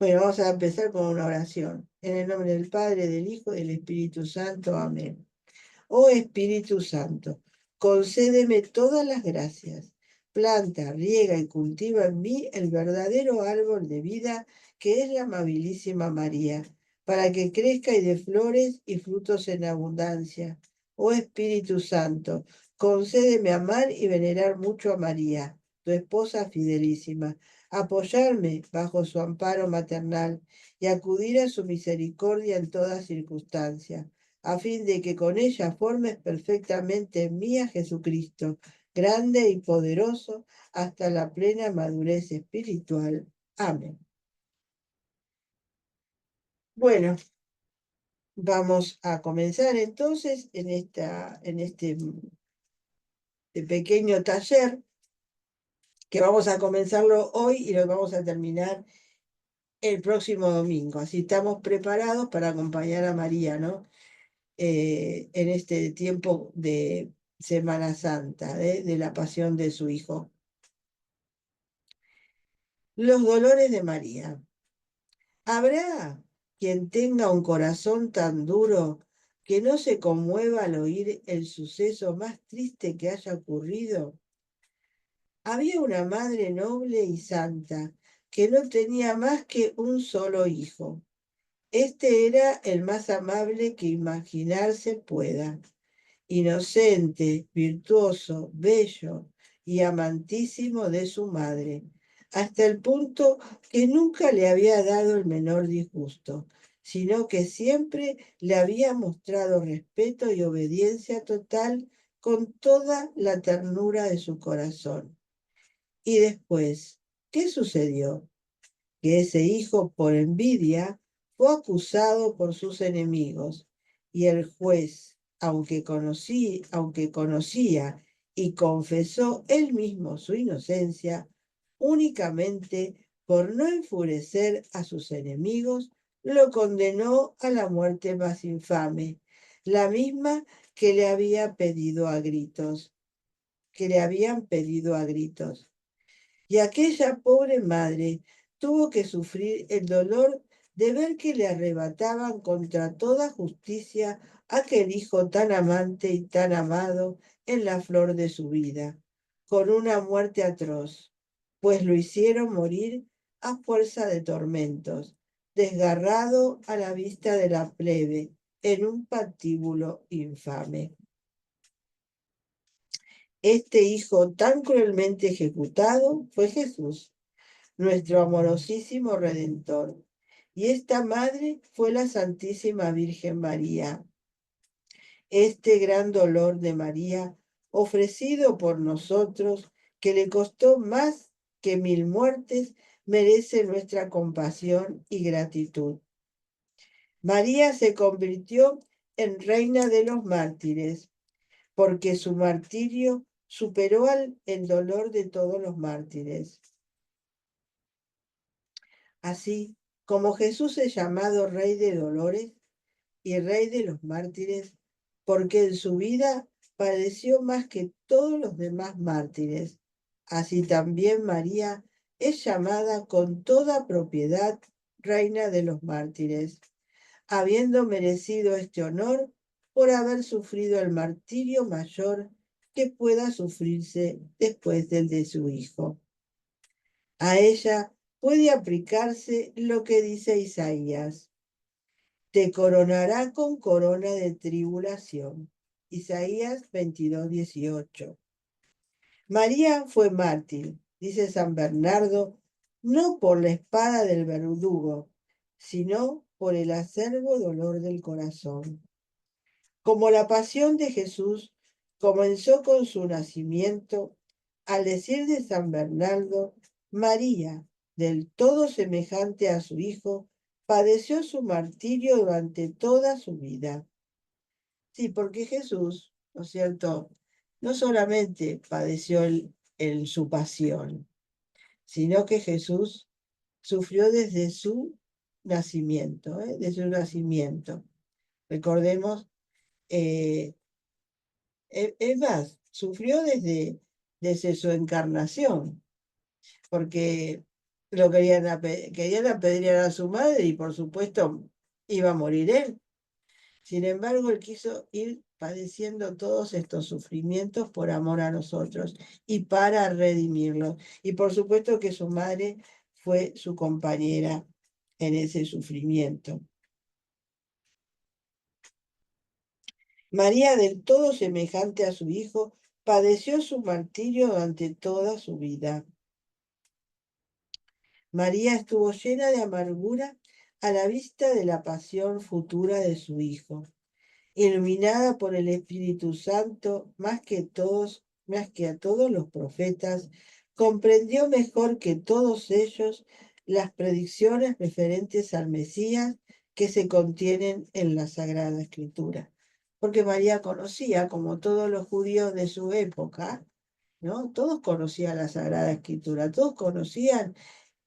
Bueno, vamos a empezar con una oración. En el nombre del Padre, del Hijo y del Espíritu Santo. Amén. Oh Espíritu Santo, concédeme todas las gracias. Planta, riega y cultiva en mí el verdadero árbol de vida que es la amabilísima María, para que crezca y dé flores y frutos en abundancia. Oh Espíritu Santo, concédeme amar y venerar mucho a María, tu esposa fidelísima, apoyarme bajo su amparo maternal y acudir a su misericordia en toda circunstancia a fin de que con ella formes perfectamente en mí a Jesucristo, grande y poderoso, hasta la plena madurez espiritual. Amén. Bueno, vamos a comenzar entonces en este pequeño taller que vamos a comenzarlo hoy y lo vamos a terminar el próximo domingo. Así estamos preparados para acompañar a María, ¿no? En este tiempo de Semana Santa, de la pasión de su Hijo. Los dolores de María. ¿Habrá quien tenga un corazón tan duro que no se conmueva al oír el suceso más triste que haya ocurrido? Había una madre noble y santa que no tenía más que un solo hijo. Este era el más amable que imaginarse pueda. Inocente, virtuoso, bello y amantísimo de su madre, hasta el punto que nunca le había dado el menor disgusto, sino que siempre le había mostrado respeto y obediencia total con toda la ternura de su corazón. Y después, ¿qué sucedió? Que ese hijo, por envidia, fue acusado por sus enemigos, y el juez, aunque conocía y confesó él mismo su inocencia, únicamente por no enfurecer a sus enemigos, lo condenó a la muerte más infame, la misma que le había pedido a gritos, que le habían pedido a gritos. Y aquella pobre madre tuvo que sufrir el dolor de ver que le arrebataban contra toda justicia aquel hijo tan amante y tan amado en la flor de su vida, con una muerte atroz, pues lo hicieron morir a fuerza de tormentos, desgarrado a la vista de la plebe, en un patíbulo infame. Este hijo tan cruelmente ejecutado fue Jesús, nuestro amorosísimo Redentor. Y esta madre fue la Santísima Virgen María. Este gran dolor de María, ofrecido por nosotros, que le costó más que 1000 muertes, merece nuestra compasión y gratitud. María se convirtió en reina de los mártires, porque su martirio superó el dolor de todos los mártires. Así como Jesús es llamado Rey de Dolores y Rey de los mártires, porque en su vida padeció más que todos los demás mártires. Así también María es llamada con toda propiedad Reina de los mártires, habiendo merecido este honor por haber sufrido el martirio mayor que pueda sufrirse después del de su Hijo. A ella puede aplicarse lo que dice Isaías: te coronará con corona de tribulación. Isaías 22:18. María fue mártir, dice San Bernardo, no por la espada del verdugo, sino por el acerbo dolor del corazón. Como la pasión de Jesús comenzó con su nacimiento, al decir de San Bernardo, María, del todo semejante a su Hijo, padeció su martirio durante toda su vida. Sí, porque Jesús, ¿no es cierto?, no solamente padeció en su pasión, sino que Jesús sufrió desde su nacimiento, desde su nacimiento. Recordemos, eh, es más, sufrió desde su encarnación, porque querían apedrear a su madre y por supuesto iba a morir él. Sin embargo, él quiso ir padeciendo todos estos sufrimientos por amor a nosotros y para redimirlos. Y por supuesto que su madre fue su compañera en ese sufrimiento. María, del todo semejante a su hijo, padeció su martirio durante toda su vida. María estuvo llena de amargura a la vista de la pasión futura de su hijo. Iluminada por el Espíritu Santo, más que a todos los profetas, comprendió mejor que todos ellos las predicciones referentes al Mesías que se contienen en la Sagrada Escritura. Porque María conocía, como todos los judíos de su época, ¿no? Todos conocían la Sagrada Escritura, todos conocían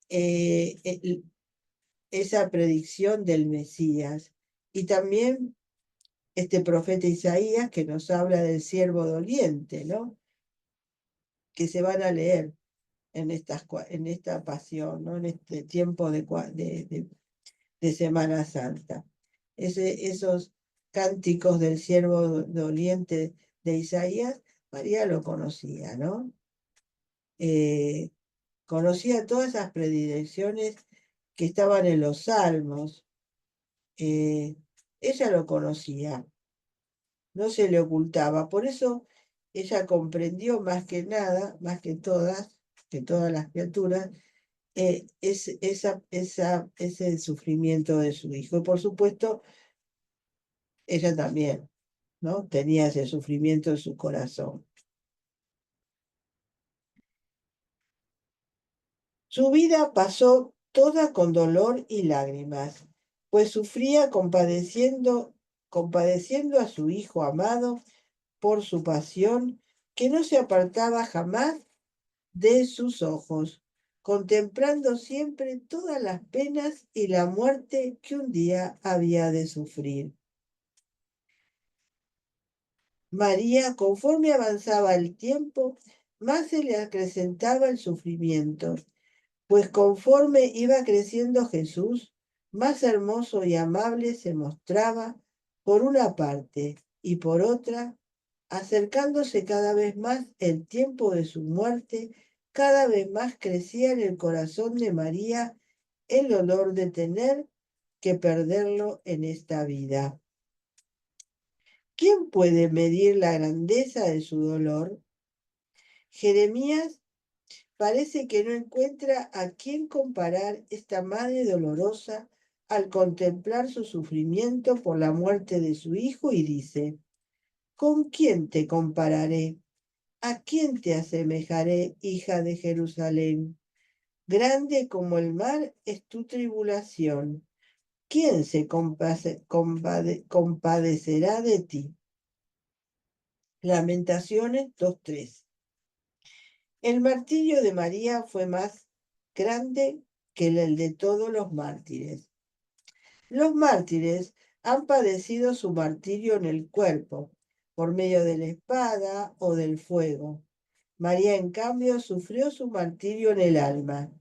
eh, esa predicción del Mesías. Y también este profeta Isaías que nos habla del siervo doliente, ¿no? Que se van a leer en esta pasión, ¿no? En este tiempo de Semana Santa. Esos cánticos del siervo doliente de Isaías, María lo conocía, ¿no? Conocía todas esas predilecciones que estaban en los salmos. Ella lo conocía, no se le ocultaba. Por eso ella comprendió más que nada, más que todas las criaturas, ese sufrimiento de su hijo. Y por supuesto, ella también, ¿no? Tenía ese sufrimiento en su corazón. Su vida pasó toda con dolor y lágrimas, pues sufría compadeciendo a su hijo amado por su pasión, que no se apartaba jamás de sus ojos, contemplando siempre todas las penas y la muerte que un día había de sufrir. María, conforme avanzaba el tiempo, más se le acrecentaba el sufrimiento, pues conforme iba creciendo Jesús, más hermoso y amable se mostraba por una parte y por otra, acercándose cada vez más el tiempo de su muerte, cada vez más crecía en el corazón de María el dolor de tener que perderlo en esta vida. ¿Quién puede medir la grandeza de su dolor? Jeremías parece que no encuentra a quién comparar esta madre dolorosa al contemplar su sufrimiento por la muerte de su hijo y dice, ¿con quién te compararé? ¿A quién te asemejaré, hija de Jerusalén? Grande como el mar es tu tribulación. ¿Quién se compadecerá de ti? Lamentaciones 2:3. El martirio de María fue más grande que el de todos los mártires. Los mártires han padecido su martirio en el cuerpo, por medio de la espada o del fuego. María, en cambio, sufrió su martirio en el alma,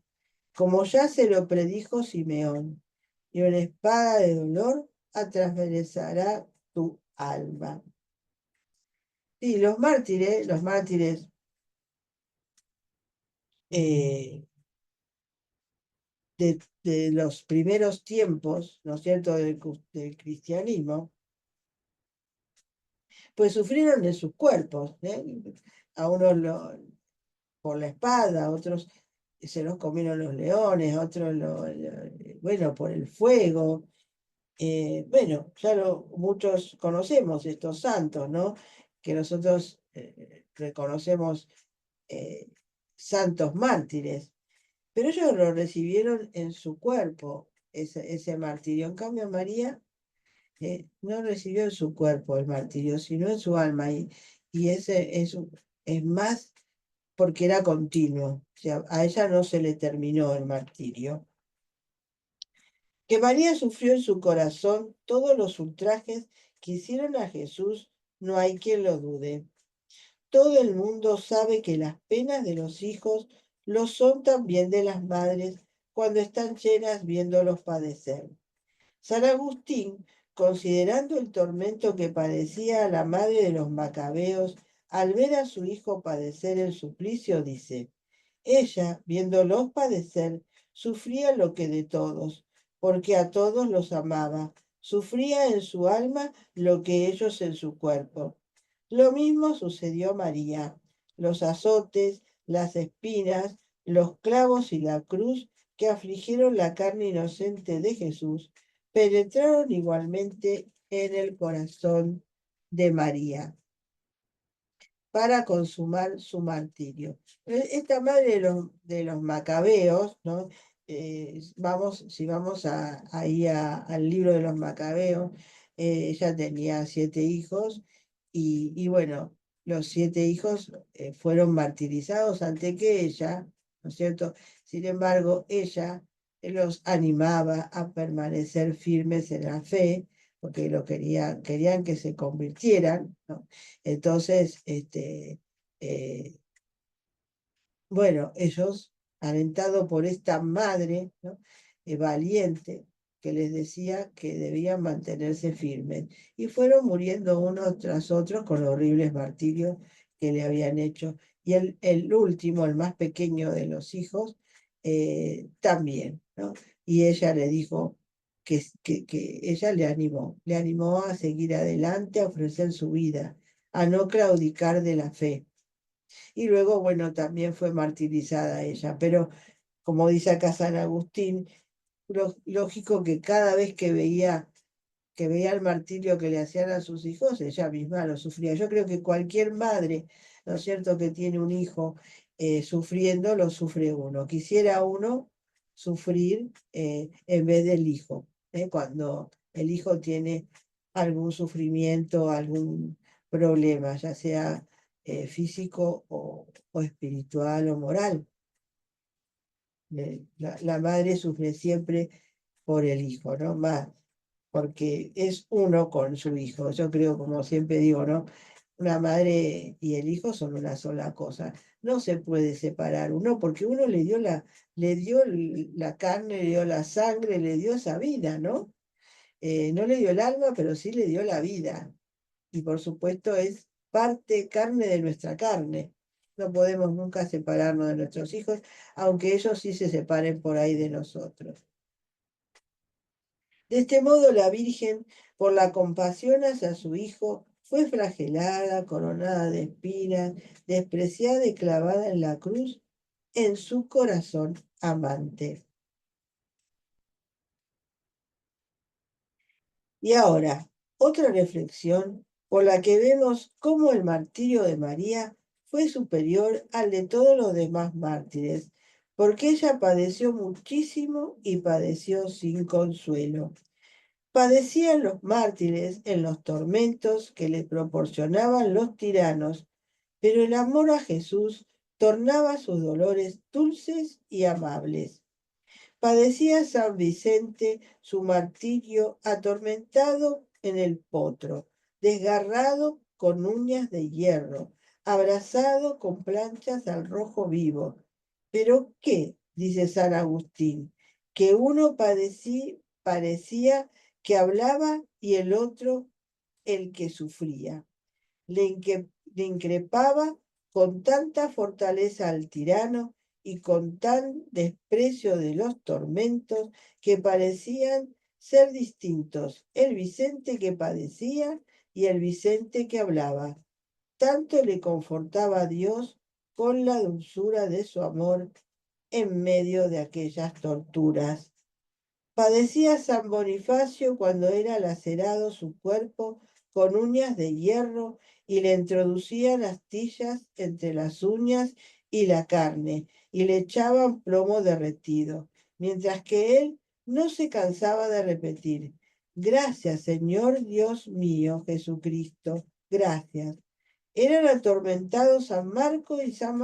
como ya se lo predijo Simeón, y una espada de dolor atravesará tu alma. Sí, los mártires eh, de los primeros tiempos, ¿no es cierto?, del cristianismo, pues sufrieron en sus cuerpos, ¿eh? A unos por la espada, a otros se los comieron los leones, a otros, bueno, por el fuego. Bueno, ya muchos conocemos estos santos, ¿no? Que nosotros reconocemos eh, santos mártires, pero ellos lo recibieron en su cuerpo, ese martirio. En cambio, María no recibió en su cuerpo el martirio, sino en su alma. Y ese es más porque era continuo. O sea, a ella no se le terminó el martirio. Que María sufrió en su corazón todos los ultrajes que hicieron a Jesús, no hay quien lo dude. Todo el mundo sabe que las penas de los hijos lo son también de las madres cuando están llenas viéndolos padecer. San Agustín, considerando el tormento que padecía la madre de los macabeos al ver a su hijo padecer el suplicio, dice: ella, viéndolos padecer, sufría lo que de todos, porque a todos los amaba, sufría en su alma lo que ellos en su cuerpo. Lo mismo sucedió a María. Los azotes, las espinas, los clavos y la cruz que afligieron la carne inocente de Jesús penetraron igualmente en el corazón de María para consumar su martirio. Esta madre de los macabeos, ¿no? Si vamos ahí al libro de los macabeos, ella tenía 7 hijos y bueno, los 7 hijos fueron martirizados ante que ella, ¿no es cierto? Sin embargo, ella los animaba a permanecer firmes en la fe, porque querían que se convirtieran, ¿no? Entonces, eh, bueno, ellos, alentados por esta madre, ¿no? Valiente, que les decía que debían mantenerse firmes, y fueron muriendo unos tras otros con horribles martirios que le habían hecho. Y el último, el más pequeño de los hijos, también, ¿no? Y ella le dijo que ella le animó a seguir adelante, a ofrecer su vida, a no claudicar de la fe. Y luego, bueno, también fue martirizada ella, pero como dice acá San Agustín, lógico que cada vez que veía el martirio que le hacían a sus hijos, ella misma lo sufría. Yo creo que cualquier madre, ¿no es cierto?, que tiene un hijo sufriendo, lo sufre uno. Quisiera uno sufrir en vez del hijo, cuando el hijo tiene algún sufrimiento, algún problema, ya sea físico o espiritual o moral. La madre sufre siempre por el hijo, ¿no? Más, porque es uno con su hijo. Yo creo, como siempre digo, ¿no? Una madre y el hijo son una sola cosa. No se puede separar uno, porque uno le dio la carne, le dio la sangre, le dio esa vida, ¿no? No le dio el alma, pero sí le dio la vida. Y por supuesto es parte carne de nuestra carne. No podemos nunca separarnos de nuestros hijos, aunque ellos sí se separen por ahí de nosotros. De este modo la Virgen, por la compasión hacia su Hijo, fue flagelada, coronada de espinas, despreciada y clavada en la cruz en su corazón amante. Y ahora, otra reflexión por la que vemos cómo el martirio de María fue superior al de todos los demás mártires, porque ella padeció muchísimo y padeció sin consuelo. Padecían los mártires en los tormentos que les proporcionaban los tiranos, pero el amor a Jesús tornaba sus dolores dulces y amables. Padecía San Vicente su martirio atormentado en el potro, desgarrado con uñas de hierro, abrazado con planchas al rojo vivo. ¿Pero qué? Dice San Agustín, que uno parecía que hablaba y el otro el que sufría. Le increpaba con tanta fortaleza al tirano y con tan desprecio de los tormentos que parecían ser distintos el Vicente que padecía y el Vicente que hablaba. Tanto le confortaba a Dios con la dulzura de su amor en medio de aquellas torturas. Padecía San Bonifacio cuando era lacerado su cuerpo con uñas de hierro y le introducían astillas entre las uñas y la carne y le echaban plomo derretido, mientras que él no se cansaba de repetir: gracias, Señor Dios mío, Jesucristo, gracias. Eran atormentados San Marco y San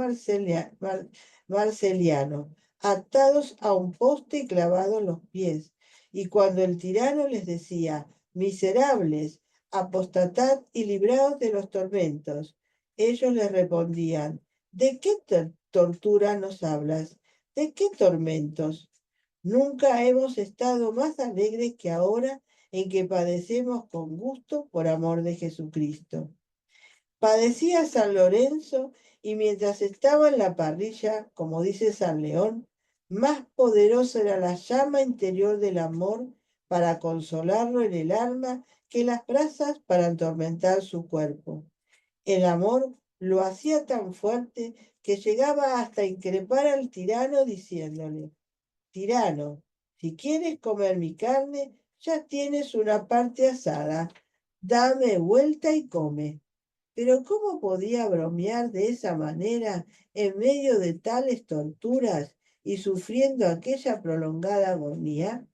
Marceliano, atados a un poste y clavados los pies. Y cuando el tirano les decía: miserables, apostatad y libraos de los tormentos, ellos les respondían: ¿de qué tortura nos hablas? ¿De qué tormentos? Nunca hemos estado más alegres que ahora en que padecemos con gusto por amor de Jesucristo. Padecía San Lorenzo y mientras estaba en la parrilla, como dice San León, más poderosa era la llama interior del amor para consolarlo en el alma que las brasas para atormentar su cuerpo. El amor lo hacía tan fuerte que llegaba hasta increpar al tirano diciéndole: Tirano, si quieres comer mi carne, ya tienes una parte asada. Dame vuelta y come. Pero ¿cómo podía bromear de esa manera en medio de tales torturas y sufriendo aquella prolongada agonía?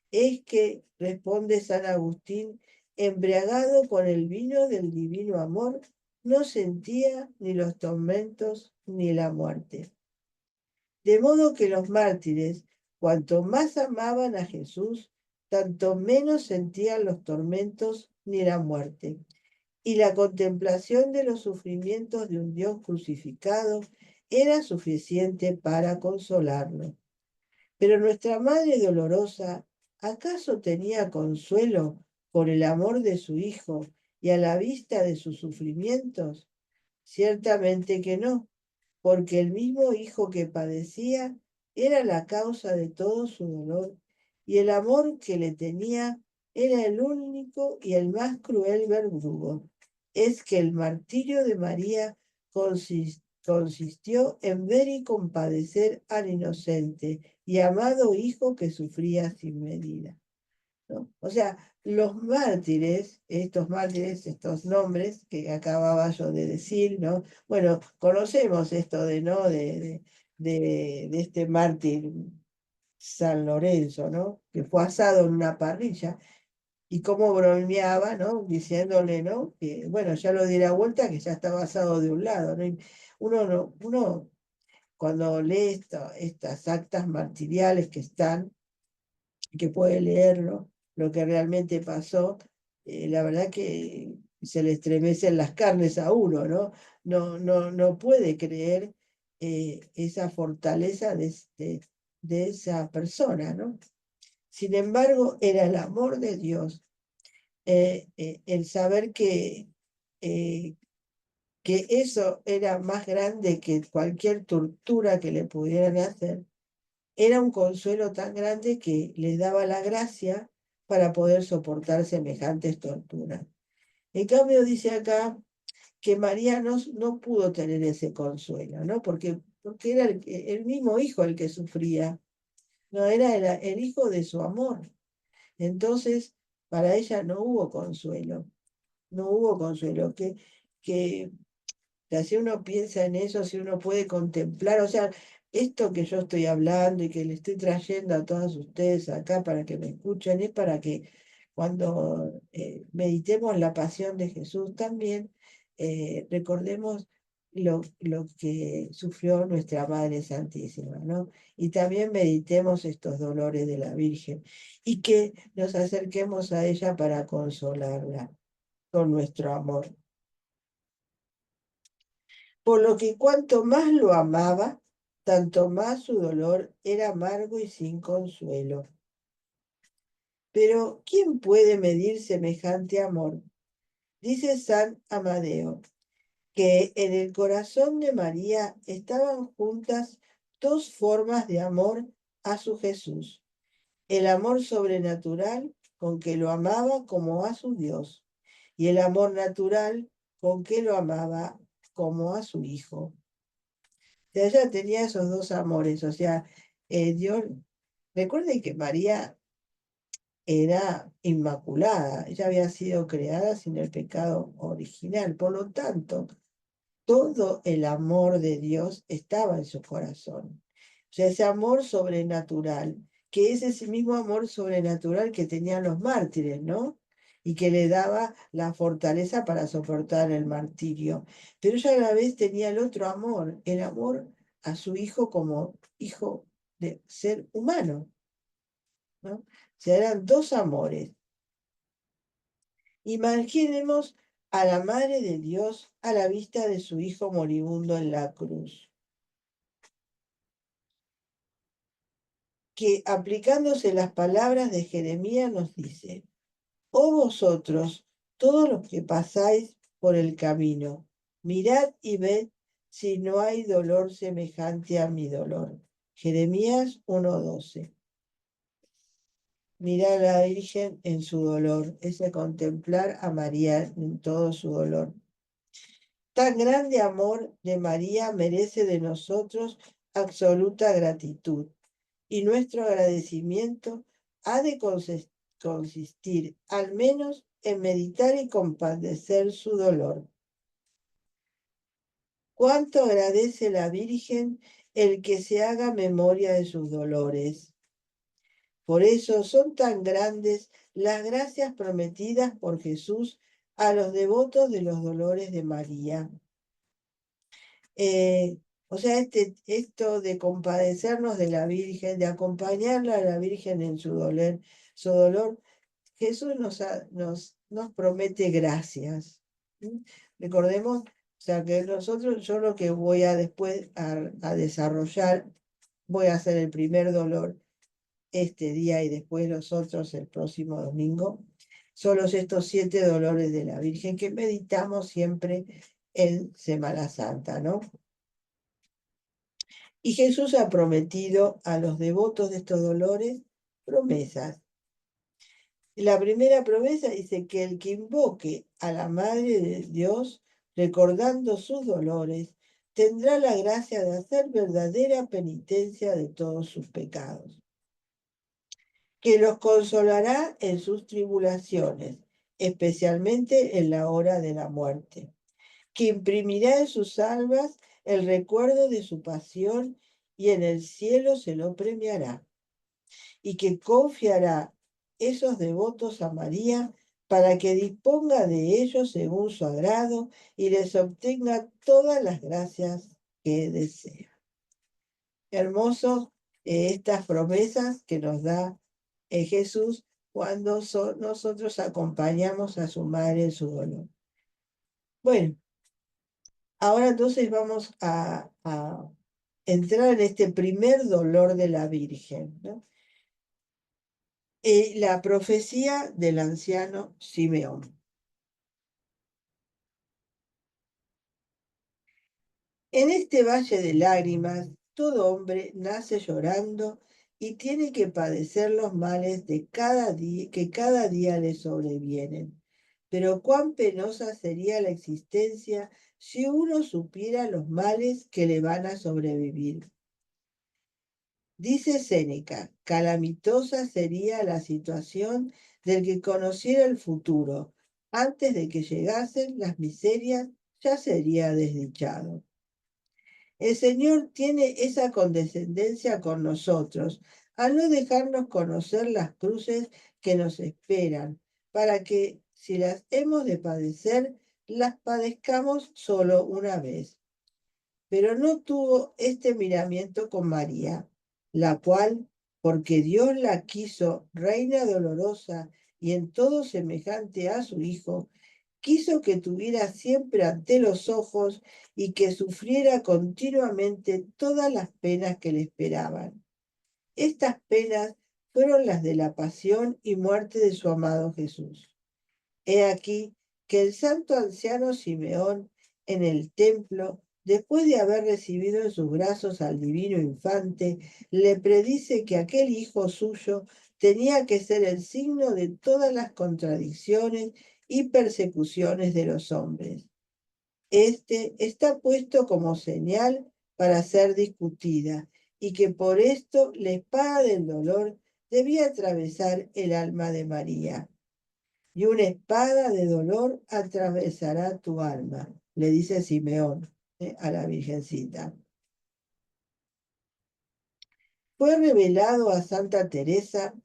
Es que, responde San Agustín, embriagado con el vino del divino amor, no sentía ni los tormentos ni la muerte. De modo que los mártires, cuanto más amaban a Jesús, tanto menos sentían los tormentos ni la muerte. Y la contemplación de los sufrimientos de un Dios crucificado era suficiente para consolarlo. Pero nuestra Madre Dolorosa, ¿acaso tenía consuelo por el amor de su Hijo y a la vista de sus sufrimientos? Ciertamente que no, porque el mismo Hijo que padecía era la causa de todo su dolor, y el amor que le tenía era el único y el más cruel verdugo. Es que el martirio de María consistió en ver y compadecer al inocente y amado Hijo que sufría sin medida, ¿no? O sea, los mártires, estos nombres que acababa yo de decir, ¿no? Bueno, conocemos esto de, ¿no? De este mártir San Lorenzo, ¿no? Que fue asado en una parrilla y cómo bromeaba, ¿no? Diciéndole, ¿no? Que, bueno, ya lo diera vuelta que ya estaba asado de un lado, ¿no? Y uno cuando lee estas actas martiriales que están, que puede leerlo, lo que realmente pasó, la verdad que se le estremecen las carnes a uno, ¿no? No puede creer esa fortaleza de esa persona, ¿no? Sin embargo, era el amor de Dios, el saber eh, que eso era más grande que cualquier tortura que le pudieran hacer, era un consuelo tan grande que les daba la gracia para poder soportar semejantes torturas. En cambio, dice acá que María no pudo tener ese consuelo, ¿no? Porque era el mismo hijo el que sufría, no era el hijo de su amor. Entonces, para ella no hubo consuelo, no hubo consuelo. Que sea, si uno piensa en eso, si uno puede contemplar, o sea, esto que yo estoy hablando y que le estoy trayendo a todos ustedes acá para que me escuchen, es para que cuando meditemos la pasión de Jesús también recordemos lo que sufrió nuestra Madre Santísima, ¿no? Y también meditemos estos dolores de la Virgen y que nos acerquemos a ella para consolarla con nuestro amor. Por lo que cuanto más lo amaba, tanto más su dolor era amargo y sin consuelo. Pero ¿quién puede medir semejante amor? Dice San Amadeo, que en el corazón de María estaban juntas dos formas de amor a su Jesús. El amor sobrenatural con que lo amaba como a su Dios y el amor natural con que lo amaba como a su Hijo. Sea, ella tenía esos dos amores, o sea, Dios, recuerden que María era inmaculada, ella había sido creada sin el pecado original, por lo tanto, todo el amor de Dios estaba en su corazón. O sea, ese amor sobrenatural, que es ese mismo amor sobrenatural que tenían los mártires, ¿no? Y que le daba la fortaleza para soportar el martirio. Pero ella a la vez tenía el otro amor, el amor a su hijo como hijo de ser humano, ¿no? O sea, eran dos amores. Imaginemos a la Madre de Dios a la vista de su hijo moribundo en la cruz. que aplicándose las palabras de Jeremías nos dice: oh vosotros, todos los que pasáis por el camino, mirad y ved si no hay dolor semejante a mi dolor. Jeremías 1:12. Mirar a la Virgen en su dolor, ese contemplar a María en todo su dolor. Tan grande amor de María merece de nosotros absoluta gratitud, y nuestro agradecimiento ha de consistir al menos en meditar y compadecer su dolor. ¿Cuánto agradece la Virgen el que se haga memoria de sus dolores? Por eso son tan grandes las gracias prometidas por Jesús a los devotos de los dolores de María. O sea, esto de compadecernos de la Virgen, de acompañarla a la Virgen en su dolor, Jesús nos promete gracias. ¿Sí? Recordemos, o sea, que nosotros, yo lo que voy a después a desarrollar, voy a hacer el primer dolor este día y después los otros el próximo domingo, son estos 7 dolores de la Virgen que meditamos siempre en Semana Santa, ¿no? Y Jesús ha prometido a los devotos de estos dolores promesas. La primera promesa dice que el que invoque a la Madre de Dios, recordando sus dolores, tendrá la gracia de hacer verdadera penitencia de todos sus pecados, que los consolará en sus tribulaciones, especialmente en la hora de la muerte, que imprimirá en sus almas el recuerdo de su pasión y en el cielo se lo premiará, y que confiará esos devotos a María para que disponga de ellos según su agrado y les obtenga todas las gracias que desea. Hermoso estas promesas que nos da Jesús cuando nosotros acompañamos a su madre en su dolor. Bueno, ahora entonces vamos a entrar en este primer dolor de la Virgen, ¿no? La profecía del anciano Simeón. En este valle de lágrimas, todo hombre nace llorando y tiene que padecer los males de cada día, que cada día le sobrevienen. Pero cuán penosa sería la existencia si uno supiera los males que le van a sobrevivir. Dice Séneca, calamitosa sería la situación del que conociera el futuro. Antes de que llegasen las miserias, ya sería desdichado. El Señor tiene esa condescendencia con nosotros, al no dejarnos conocer las cruces que nos esperan, para que, si las hemos de padecer, las padezcamos solo una vez. Pero no tuvo este miramiento con María, la cual, porque Dios la quiso reina dolorosa y en todo semejante a su Hijo, quiso que tuviera siempre ante los ojos y que sufriera continuamente todas las penas que le esperaban. Estas penas fueron las de la pasión y muerte de su amado Jesús. He aquí que el santo anciano Simeón en el templo, después de haber recibido en sus brazos al divino infante, le predice que aquel hijo suyo tenía que ser el signo de todas las contradicciones y persecuciones de los hombres. Este está puesto como señal para ser discutida, y que por esto la espada del dolor debía atravesar el alma de María. Y una espada de dolor atravesará tu alma, le dice Simeón a la Virgencita. Fue revelado a Santa Teresa,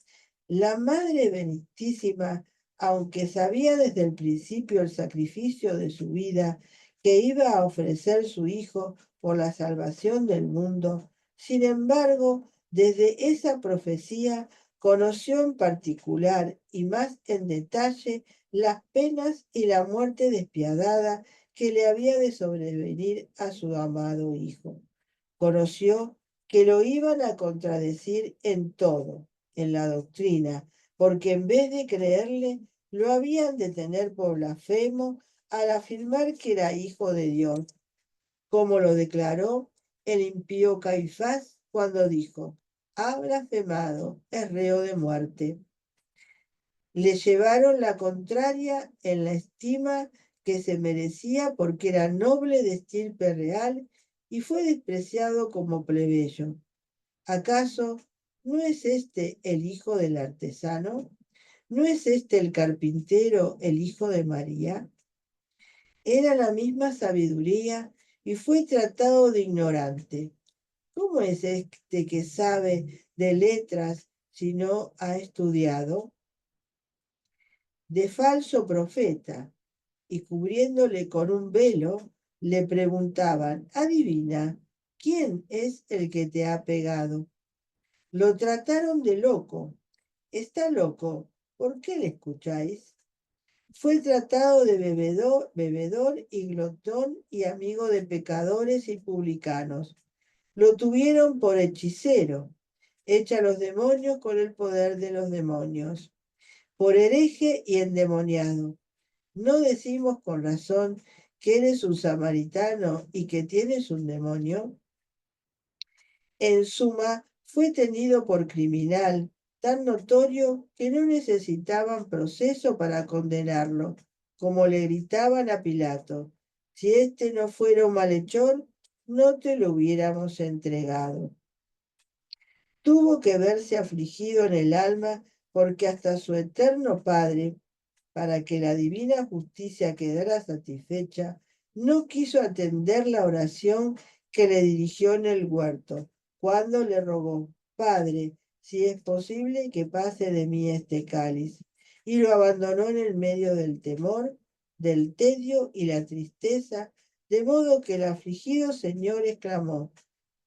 la Madre Benedictísima, aunque sabía desde el principio el sacrificio de su vida que iba a ofrecer su Hijo por la salvación del mundo. Sin embargo, desde esa profecía conoció en particular y más en detalle las penas y la muerte despiadada que le había de sobrevenir a su amado Hijo. Conoció que lo iban a contradecir en todo, en la doctrina, porque en vez de creerle, lo habían de tener por blasfemo al afirmar que era hijo de Dios, como lo declaró el impío Caifás cuando dijo: ha blasfemado, es reo de muerte. Le llevaron la contraria en la estima que se merecía porque era noble de estirpe real y fue despreciado como plebeyo. ¿Acaso no es este el hijo del artesano? ¿No es este el carpintero, el hijo de María? Era la misma sabiduría y fue tratado de ignorante. ¿Cómo es este que sabe de letras si no ha estudiado? De falso profeta, y cubriéndole con un velo, le preguntaban: adivina, ¿quién es el que te ha pegado? Lo trataron de loco. Está loco, ¿por qué le escucháis? Fue tratado de bebedor y glotón y amigo de pecadores y publicanos. Lo tuvieron por hechicero, echa a los demonios con el poder de los demonios, por hereje y endemoniado. ¿No decimos con razón que eres un samaritano y que tienes un demonio? En suma, fue tenido por criminal tan notorio que no necesitaban proceso para condenarlo, como le gritaban a Pilato: si este no fuera un malhechor, no te lo hubiéramos entregado. Tuvo que verse afligido en el alma porque hasta su eterno Padre, para que la divina justicia quedara satisfecha, no quiso atender la oración que le dirigió en el huerto, cuando le rogó: Padre, si es posible que pase de mí este cáliz. Y lo abandonó en el medio del temor, del tedio y la tristeza, de modo que el afligido Señor exclamó: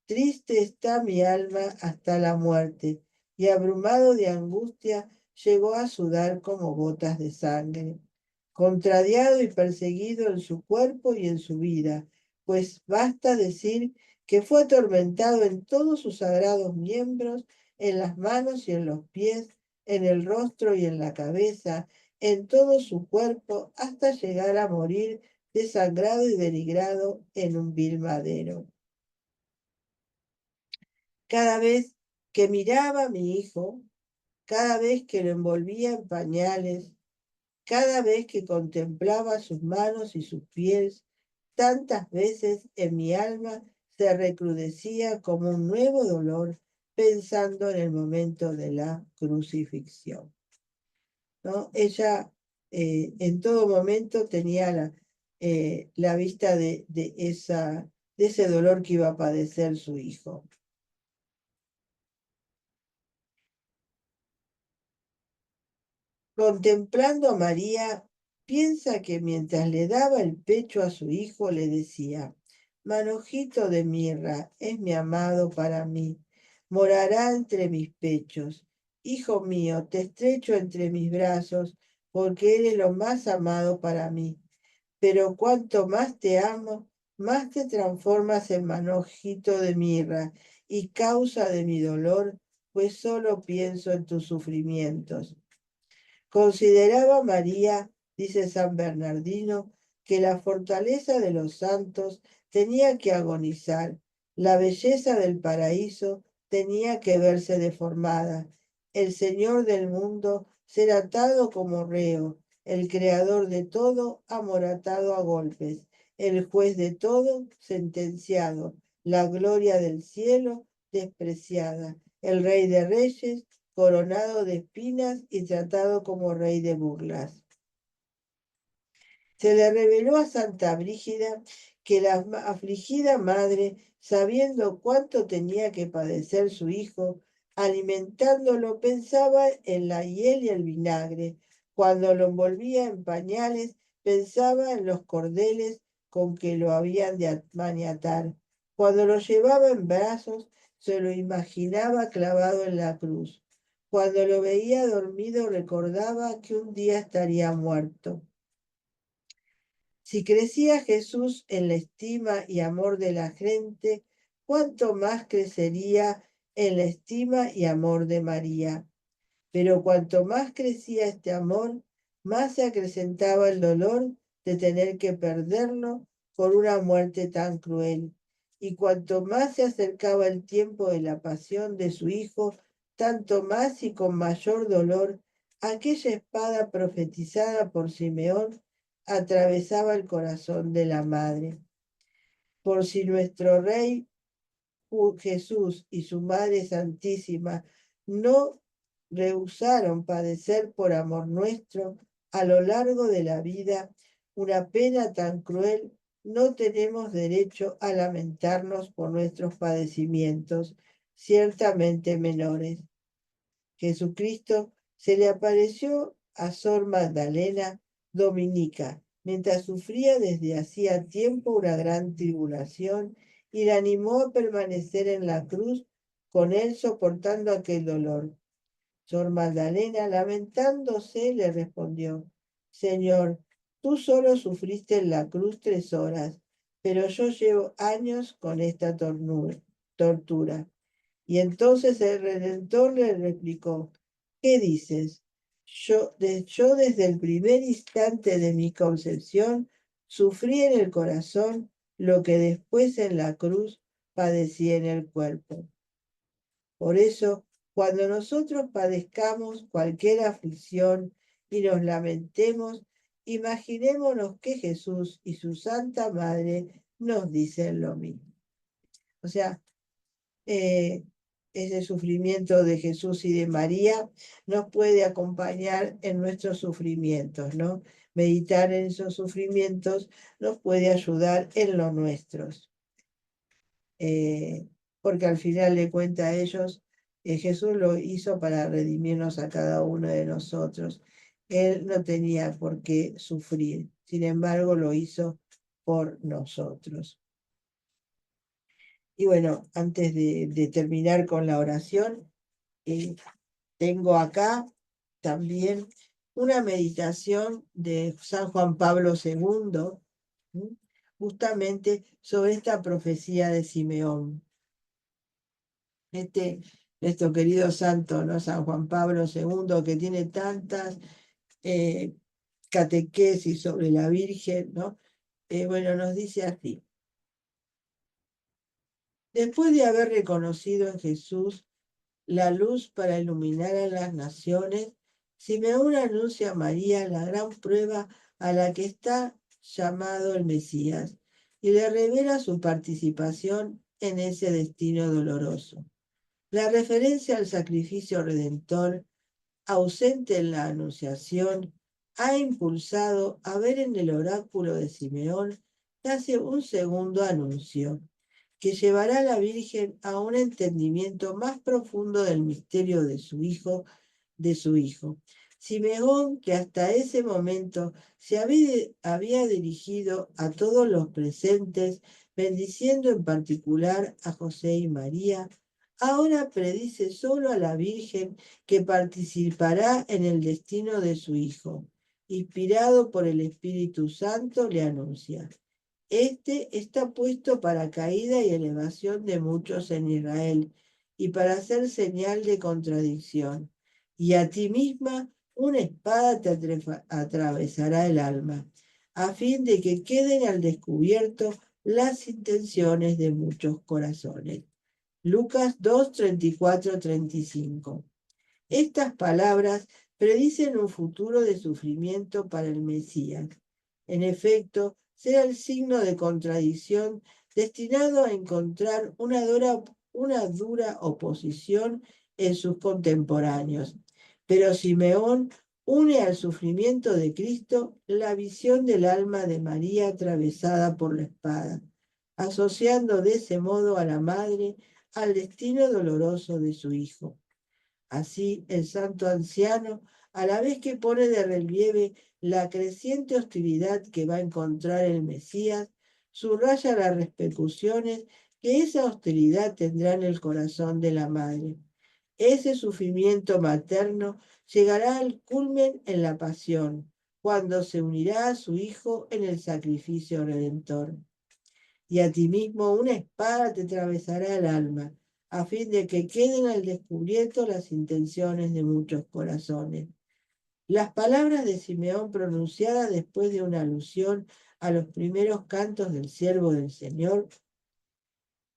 triste está mi alma hasta la muerte, y abrumado de angustia llegó a sudar como gotas de sangre, contrariado y perseguido en su cuerpo y en su vida, pues basta decir que fue atormentado en todos sus sagrados miembros, en las manos y en los pies, en el rostro y en la cabeza, en todo su cuerpo, hasta llegar a morir desangrado y denigrado en un vil madero. Cada vez que miraba a mi hijo, cada vez que lo envolvía en pañales, cada vez que contemplaba sus manos y sus pies, tantas veces en mi alma se recrudecía como un nuevo dolor pensando en el momento de la crucifixión, ¿no? Ella en todo momento tenía la vista de ese dolor que iba a padecer su hijo. Contemplando a María, piensa que mientras le daba el pecho a su hijo, le decía: manojito de mirra, es mi amado para mí, morará entre mis pechos. Hijo mío, te estrecho entre mis brazos, porque eres lo más amado para mí. Pero cuanto más te amo, más te transformas en manojito de mirra y causa de mi dolor, pues solo pienso en tus sufrimientos. Consideraba María, dice San Bernardino, que la fortaleza de los santos tenía que agonizar, la belleza del paraíso tenía que verse deformada, el Señor del mundo ser atado como reo, el creador de todo amoratado a golpes, el juez de todo sentenciado, la gloria del cielo despreciada, el rey de reyes coronado de espinas y tratado como rey de burlas. Se le reveló a Santa Brígida que la afligida madre, sabiendo cuánto tenía que padecer su hijo, alimentándolo, pensaba en la hiel y el vinagre. Cuando lo envolvía en pañales, pensaba en los cordeles con que lo habían de maniatar. Cuando lo llevaba en brazos, se lo imaginaba clavado en la cruz. Cuando lo veía dormido, recordaba que un día estaría muerto. Si crecía Jesús en la estima y amor de la gente, cuánto más crecería en la estima y amor de María. Pero cuanto más crecía este amor, más se acrecentaba el dolor de tener que perderlo por una muerte tan cruel. Y cuanto más se acercaba el tiempo de la pasión de su hijo, tanto más y con mayor dolor, aquella espada profetizada por Simeón atravesaba el corazón de la madre. Por si nuestro Rey Jesús y su Madre Santísima no rehusaron padecer por amor nuestro a lo largo de la vida una pena tan cruel, no tenemos derecho a lamentarnos por nuestros padecimientos, ciertamente menores. Jesucristo se le apareció a Sor Magdalena Dominica, mientras sufría desde hacía tiempo una gran tribulación, y la animó a permanecer en la cruz con él soportando aquel dolor. Sor Magdalena, lamentándose, le respondió: Señor, tú solo sufriste en la cruz 3 horas, pero yo llevo años con esta tortura. Y entonces el Redentor le replicó: ¿qué dices? Yo desde el primer instante de mi concepción sufrí en el corazón lo que después en la cruz padecí en el cuerpo. Por eso, cuando nosotros padezcamos cualquier aflicción y nos lamentemos, imaginémonos que Jesús y su Santa Madre nos dicen lo mismo. O sea, eh, ese sufrimiento de Jesús y de María nos puede acompañar en nuestros sufrimientos, ¿no? Meditar en esos sufrimientos nos puede ayudar en los nuestros, porque al final de cuentas ellos, Jesús lo hizo para redimirnos a cada uno de nosotros. Él no tenía por qué sufrir, sin embargo lo hizo por nosotros. Y bueno, antes de terminar con la oración, tengo acá también una meditación de San Juan Pablo II, justamente sobre esta profecía de Simeón. Nuestro querido santo, ¿no? San Juan Pablo II, que tiene tantas catequesis sobre la Virgen, ¿no? Bueno, nos dice así: después de haber reconocido en Jesús la luz para iluminar a las naciones, Simeón anuncia a María la gran prueba a la que está llamado el Mesías y le revela su participación en ese destino doloroso. La referencia al sacrificio redentor, ausente en la Anunciación, ha impulsado a ver en el oráculo de Simeón casi un segundo anuncio que llevará a la Virgen a un entendimiento más profundo del misterio de su hijo. Simeón, que hasta ese momento se había dirigido a todos los presentes, bendiciendo en particular a José y María, ahora predice solo a la Virgen que participará en el destino de su hijo. Inspirado por el Espíritu Santo, le anuncia: este está puesto para caída y elevación de muchos en Israel, y para ser señal de contradicción. Y a ti misma una espada te atravesará el alma, a fin de que queden al descubierto las intenciones de muchos corazones. Lucas 2, 34, 35. Estas palabras predicen un futuro de sufrimiento para el Mesías. En efecto, será el signo de contradicción destinado a encontrar una dura oposición en sus contemporáneos. Pero Simeón une al sufrimiento de Cristo la visión del alma de María atravesada por la espada, asociando de ese modo a la madre al destino doloroso de su hijo. Así, el santo anciano, a la vez que pone de relieve la creciente hostilidad que va a encontrar el Mesías, subraya las repercusiones que esa hostilidad tendrá en el corazón de la madre. Ese sufrimiento materno llegará al culmen en la pasión, cuando se unirá a su hijo en el sacrificio redentor. y a ti mismo una espada te atravesará el alma, a fin de que queden al descubierto las intenciones de muchos corazones. Las palabras de Simeón pronunciadas después de una alusión a los primeros cantos del siervo del Señor,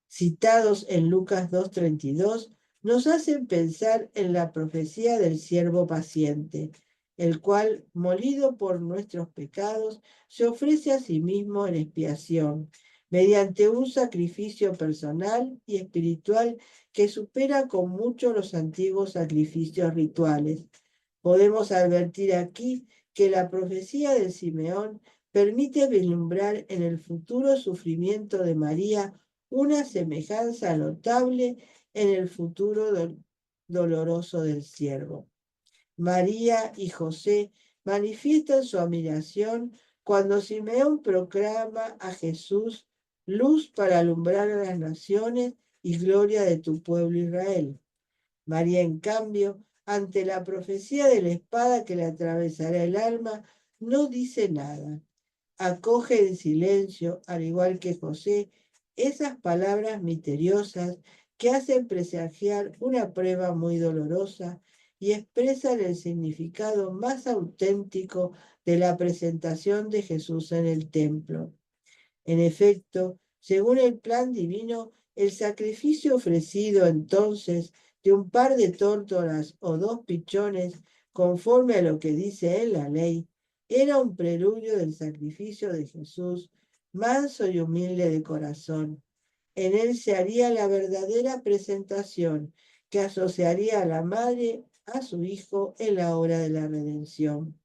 citados en Lucas 2:32, nos hacen pensar en la profecía del siervo paciente, el cual, molido por nuestros pecados, se ofrece a sí mismo en expiación, mediante un sacrificio personal y espiritual que supera con mucho los antiguos sacrificios rituales. Podemos advertir aquí que la profecía del Simeón permite vislumbrar en el futuro sufrimiento de María una semejanza notable en el futuro doloroso del siervo. María y José manifiestan su admiración cuando Simeón proclama a Jesús luz para alumbrar a las naciones y gloria de tu pueblo Israel. María, en cambio, ante la profecía de la espada que le atravesará el alma, no dice nada. Acoge en silencio, al igual que José, esas palabras misteriosas que hacen presagiar una prueba muy dolorosa y expresan el significado más auténtico de la presentación de Jesús en el templo. En efecto, según el plan divino, el sacrificio ofrecido entonces de un par de tórtolas o 2 pichones, conforme a lo que dice en la ley, era un preludio del sacrificio de Jesús, manso y humilde de corazón. En él se haría la verdadera presentación que asociaría a la madre a su hijo en la hora de la redención.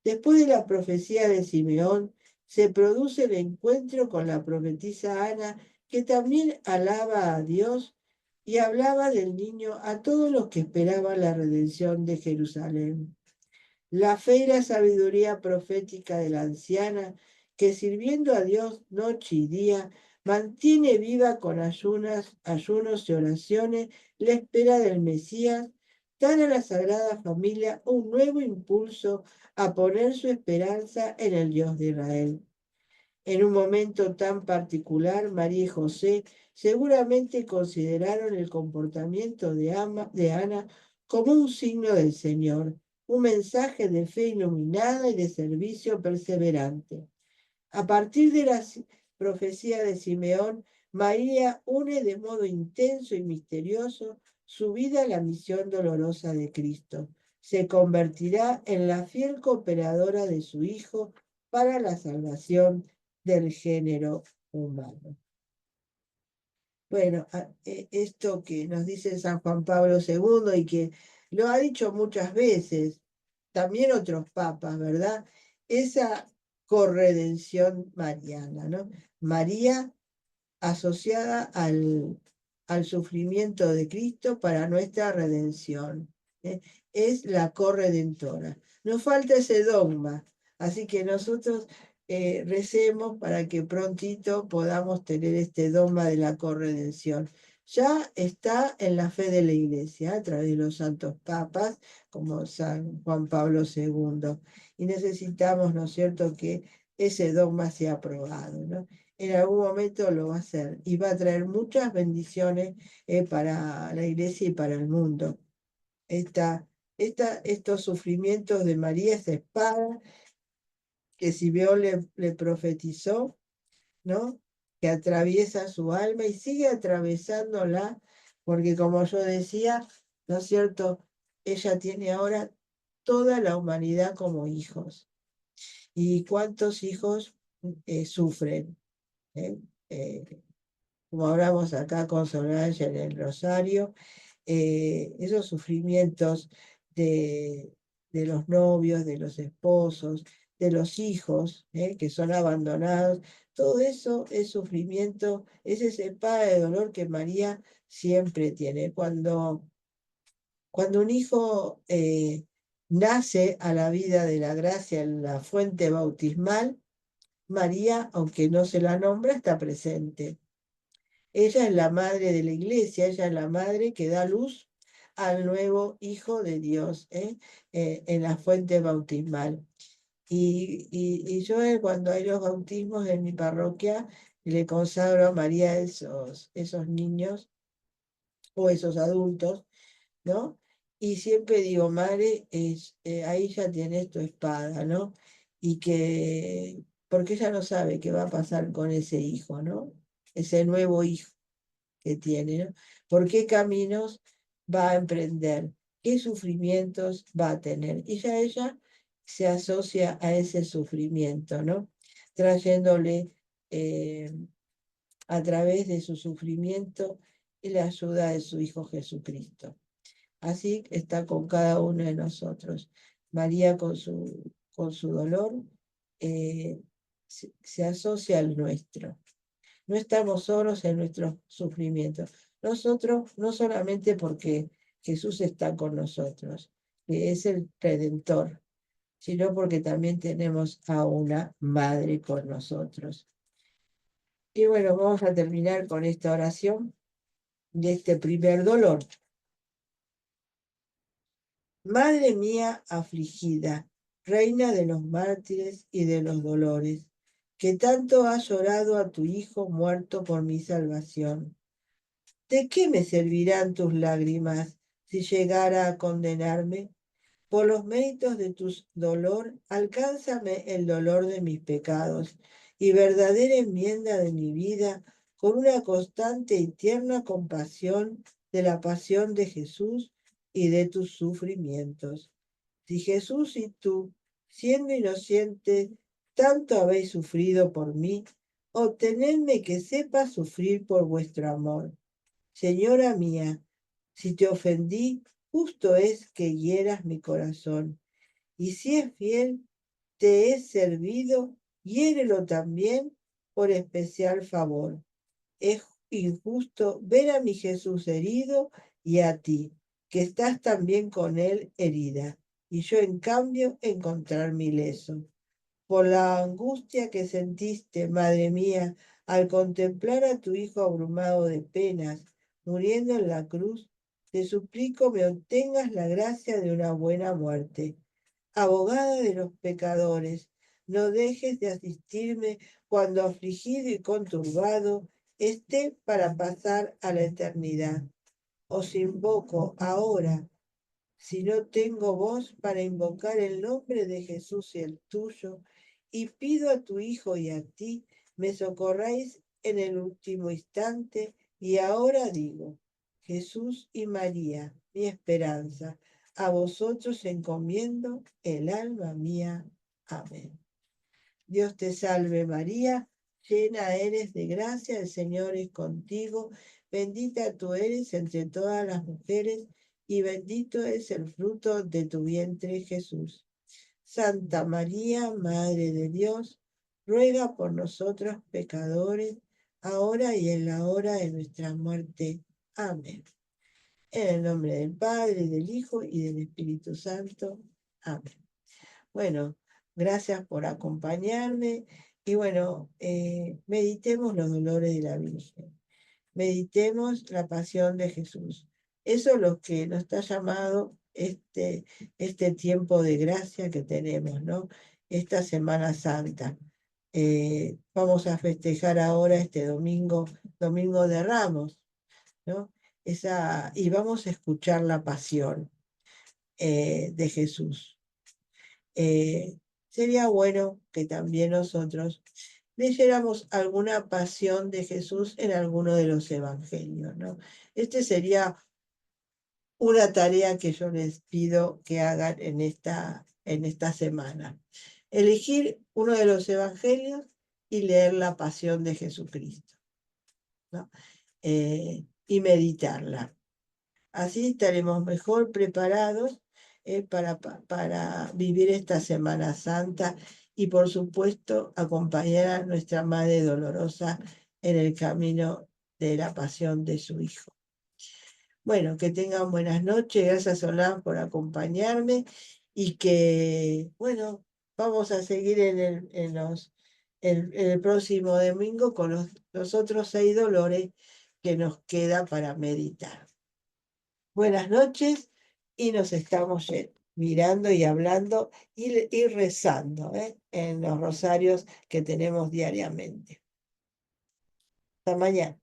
Después de la profecía de Simeón, se produce el encuentro con la profetisa Ana, que también alaba a Dios y hablaba del niño a todos los que esperaban la redención de Jerusalén. La fe y la sabiduría profética de la anciana, que sirviendo a Dios noche y día, mantiene viva con ayunos y oraciones la espera del Mesías, dan a la Sagrada Familia un nuevo impulso a poner su esperanza en el Dios de Israel. En un momento tan particular, María y José seguramente consideraron el comportamiento de Ana como un signo del Señor, un mensaje de fe iluminada y de servicio perseverante. A partir de la profecía de Simeón, María une de modo intenso y misterioso su vida a la misión dolorosa de Cristo. Se convertirá en la fiel cooperadora de su Hijo para la salvación del género humano. Bueno, esto que nos dice San Juan Pablo II y que lo ha dicho muchas veces, también otros papas, ¿verdad? Esa corredención mariana, ¿no? María asociada al sufrimiento de Cristo para nuestra redención. ¿Eh? Es la corredentora. Nos falta ese dogma, así que nosotros recemos para que prontito podamos tener este dogma de la corredención. Ya está en la fe de la Iglesia a través de los santos papas, como San Juan Pablo II, y necesitamos, ¿no es cierto?, que ese dogma sea aprobado, ¿no? En algún momento lo va a hacer y va a traer muchas bendiciones para la iglesia y para el mundo. Estos sufrimientos de María, esta espada que Simeón le profetizó, ¿no? Que atraviesa su alma y sigue atravesándola, porque como yo decía, ¿no es cierto? Ella tiene ahora toda la humanidad como hijos. ¿Y cuántos hijos sufren? ¿Eh? Como hablamos acá con Solange en el Rosario, esos sufrimientos de, de los novios, de los esposos, de los hijos que son abandonados, todo eso es sufrimiento, es ese espada de dolor que María siempre tiene. Cuando un hijo nace a la vida de la gracia en la fuente bautismal, María, aunque no se la nombra, está presente. Ella es la madre de la iglesia, ella es la madre que da luz al nuevo Hijo de Dios en la fuente bautismal. Y yo cuando hay los bautismos en mi parroquia, y le consagro a María esos niños o esos adultos, ¿no? Y siempre digo, madre, ahí ya tienes tu espada, ¿no? Y porque ella no sabe qué va a pasar con ese hijo, ¿no? Ese nuevo hijo que tiene, ¿no? ¿Por qué caminos va a emprender? ¿Qué sufrimientos va a tener? Y ya ella se asocia a ese sufrimiento, ¿no? Trayéndole eh, a través de su sufrimiento y la ayuda de su Hijo Jesucristo. Así está con cada uno de nosotros. María con su dolor se asocia al nuestro. No estamos solos en nuestros sufrimientos. Nosotros, no solamente porque Jesús está con nosotros, que es el Redentor, sino porque también tenemos a una madre con nosotros. Y bueno, vamos a terminar con esta oración de este primer dolor. Madre mía afligida, reina de los mártires y de los dolores, que tanto has llorado a tu Hijo muerto por mi salvación. ¿De qué me servirán tus lágrimas si llegara a condenarme? Por los méritos de tu dolor, alcánzame el dolor de mis pecados y verdadera enmienda de mi vida con una constante y tierna compasión de la pasión de Jesús y de tus sufrimientos. Si Jesús y tú, siendo inocentes, tanto habéis sufrido por mí, obtenedme que sepa sufrir por vuestro amor. Señora mía, si te ofendí, justo es que hieras mi corazón. Y si es fiel, te he servido, hiérelo también por especial favor. Es injusto ver a mi Jesús herido y a ti, que estás también con él herida, y yo en cambio encontrarme ileso. Por la angustia que sentiste, madre mía, al contemplar a tu hijo abrumado de penas, muriendo en la cruz, te suplico me obtengas la gracia de una buena muerte. Abogada de los pecadores, no dejes de asistirme cuando afligido y conturbado esté para pasar a la eternidad. Os invoco ahora si no tengo voz para invocar el nombre de Jesús y el tuyo, y pido a tu Hijo y a ti, me socorráis en el último instante, y ahora digo, Jesús y María, mi esperanza, a vosotros encomiendo el alma mía. Amén. Dios te salve María, llena eres de gracia, el Señor es contigo, bendita tú eres entre todas las mujeres y bendito es el fruto de tu vientre Jesús. Santa María, Madre de Dios, ruega por nosotros pecadores, ahora y en la hora de nuestra muerte. Amén. En el nombre del Padre, del Hijo y del Espíritu Santo. Amén. Bueno, gracias por acompañarme y bueno, meditemos los dolores de la Virgen, meditemos la pasión de Jesús. Eso es lo que nos está llamado este tiempo de gracia que tenemos, ¿no? Esta Semana Santa. Vamos a festejar ahora este domingo, Domingo de Ramos, ¿no? Y vamos a escuchar la pasión de Jesús. Sería bueno que también nosotros leyéramos alguna pasión de Jesús en alguno de los evangelios, ¿no? Este sería una tarea que yo les pido que hagan en esta semana. Elegir uno de los evangelios y leer la pasión de Jesucristo, ¿no? Y meditarla. Así estaremos mejor preparados para vivir esta Semana Santa y por supuesto acompañar a nuestra Madre Dolorosa en el camino de la pasión de su Hijo. Bueno, que tengan buenas noches, gracias Solán por acompañarme y que, bueno, vamos a seguir en el próximo domingo con los otros 6 dolores que nos queda para meditar. Buenas noches y nos estamos mirando y hablando y rezando en los rosarios que tenemos diariamente. Hasta mañana.